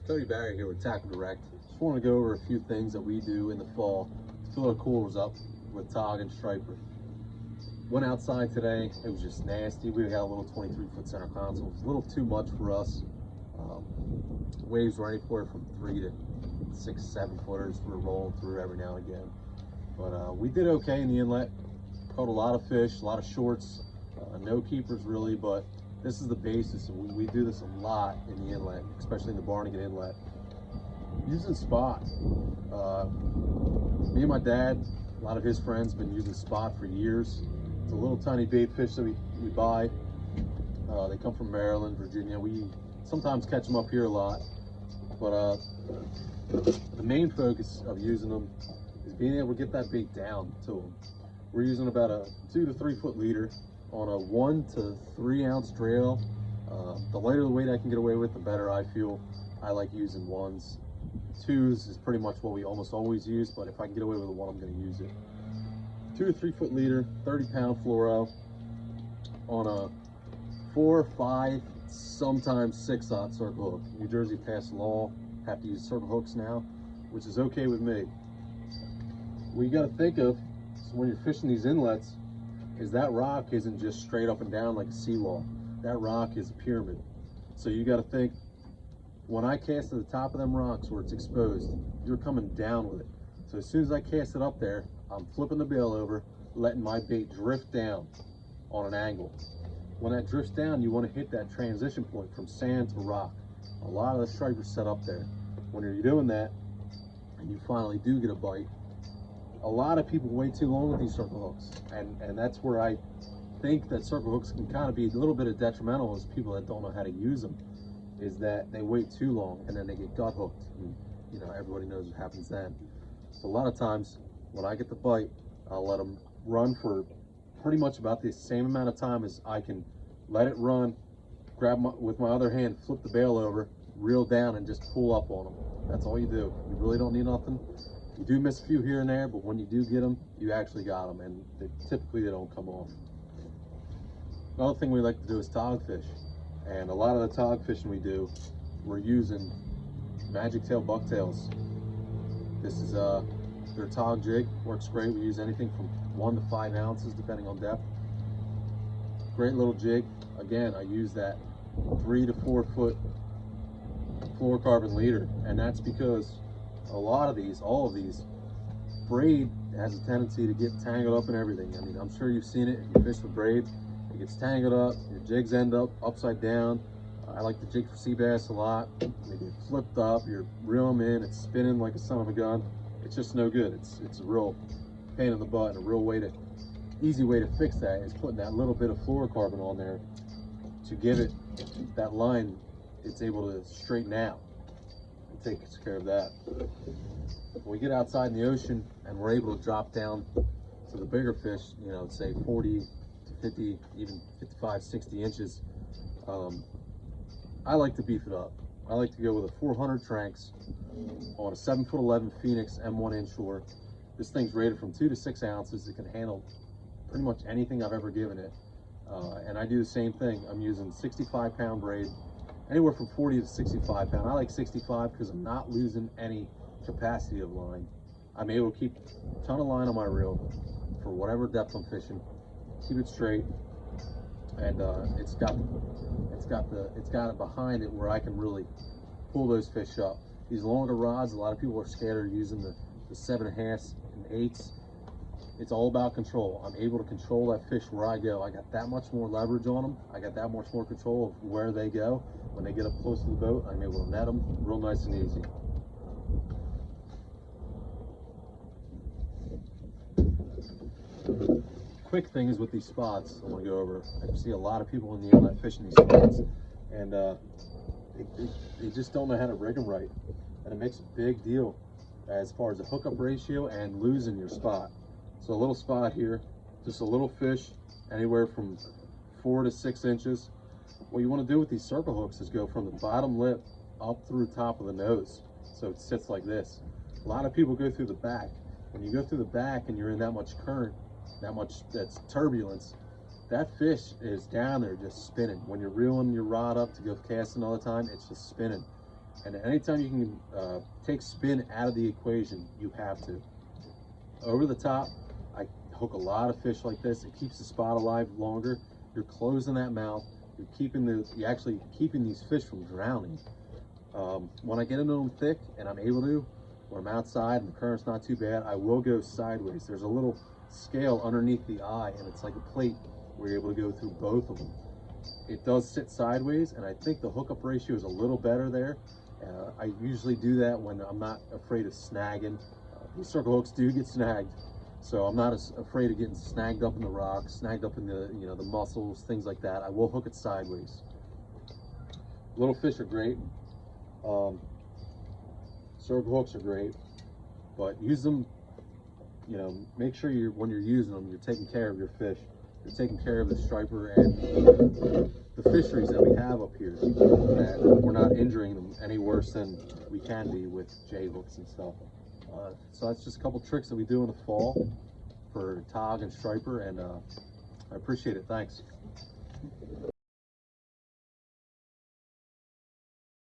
Cody here with TackleDirect. Just want to go over a few things that we do in the fall to fill our coolers up with tog and striper. Went outside today, it was just nasty. We got a little 23-foot center console. It was a little too much for us. Waves were anywhere from 3 to 6, 7 footers. We were rolling through every now and again. But we did okay in the inlet. Caught a lot of fish, a lot of shorts, no keepers really, but this is the basis, and we do this a lot in the inlet, especially in the Barnegat Inlet. Using spot. Me and my dad, a lot of his friends, been using spot for years. It's a little tiny bait fish that we buy. They come from Maryland, Virginia. We sometimes catch them up here a lot, but the main focus of using them is being able to get that bait down to them. We're using about a 2 to 3 foot leader on a 1 to 3 ounce trail. The lighter the weight I can get away with, the better I feel. I like using 1s. 2s is pretty much what we almost always use, but if I can get away with a 1, I'm going to use it. 2 to 3 foot leader, 30-pound fluoro on a 4, 5, sometimes 6/0 circle hook. New Jersey passed a law, have to use circle hooks now, which is okay with me. What you got to think of is when you're fishing these inlets, is that rock isn't just straight up and down like a seawall. That rock is a pyramid. So you got to think, when I cast to the top of them rocks where it's exposed, you're coming down with it. So as soon as I cast it up there, I'm flipping the bail over, letting my bait drift down on an angle. When that drifts down, you want to hit that transition point from sand to rock. A lot of the stripers set up there. When you're doing that, and you finally do get a bite, a lot of people wait too long with these circle hooks, and that's where I think that circle hooks can kind of be a little bit of detrimental as people that don't know how to use them, is that they wait too long and then they get gut hooked, and you know, everybody knows what happens then. So a lot of times when I get the bite, I'll let them run for pretty much about the same amount of time as I can let it run, grab with my other hand, flip the bail over, reel down, and just pull up on them. That's all you do. You really don't need nothing. You do miss a few here and there, but when you do get them, you actually got them, and typically they don't come off. Another thing we like to do is tog fish, and a lot of the tog fishing we do, we're using magic tail bucktails. This is their tog jig, works great. We use anything from 1 to 5 ounces depending on depth. Great little jig. Again, I use that 3 to 4 foot fluorocarbon leader, and that's because a lot of these, all of these, braid has a tendency to get tangled up in everything. I mean, I'm sure you've seen it. If you fish with braid, it gets tangled up, your jigs end up upside down. I like the jig for sea bass a lot. They get flipped up, you reel them in, it's spinning like a son of a gun. It's just no good. It's a real pain in the butt, and a real easy way to fix that is putting that little bit of fluorocarbon on there to give it that line. It's able to straighten out. It takes care of that. When we get outside in the ocean and we're able to drop down to the bigger fish, you know, say 40 to 50, even 55, 60 inches, I like to beef it up. I like to go with a 400 Tranx on a 7'11" Phoenix M1 inshore. This thing's rated from 2 to 6 ounces. It can handle pretty much anything I've ever given it. And I do the same thing. I'm using 65-pound braid, anywhere from 40 to 65 pound. I like 65 because I'm not losing any capacity of line. I'm able to keep a ton of line on my reel for whatever depth I'm fishing, keep it straight, and it's got it behind it where I can really pull those fish up. These longer rods, a lot of people are scared of using the 7.5s and 8s. It's all about control. I'm able to control that fish where I go. I got that much more leverage on them. I got that much more control of where they go. When they get up close to the boat, I'm able to net them real nice and easy. Quick thing is with these spots, I want to go over. I see a lot of people in the inlet fishing these spots, and they just don't know how to rig them right. And it makes a big deal as far as the hookup ratio and losing your spot. So a little spot here, just a little fish, anywhere from 4 to 6 inches. What you want to do with these circle hooks is go from the bottom lip up through the top of the nose, so it sits like this. A lot of people go through the back. When you go through the back and you're in that much current, that's turbulence, that fish is down there just spinning. When you're reeling your rod up to go cast another time, it's just spinning. And anytime you can take spin out of the equation, you have to. Over the top, I hook a lot of fish like this. It keeps the spot alive longer. You're closing that mouth. You're actually keeping these fish from drowning. When I get into them thick and I'm able to, when I'm outside and the current's not too bad, I will go sideways. There's a little scale underneath the eye, and it's like a plate where you're able to go through both of them. It does sit sideways, and I think the hookup ratio is a little better there. I usually do that when I'm not afraid of snagging. These circle hooks do get snagged, so I'm not as afraid of getting snagged up in the rocks, snagged up in the the mussels, things like that. I will hook it sideways. Little fish are great. Circle hooks are great, but use them. Make sure when you're using them, you're taking care of your fish. You're taking care of the striper and the fisheries that we have up here, that we're not injuring them any worse than we can be with J hooks and stuff. So that's just a couple tricks that we do in the fall for tog and striper, and I appreciate it. Thanks.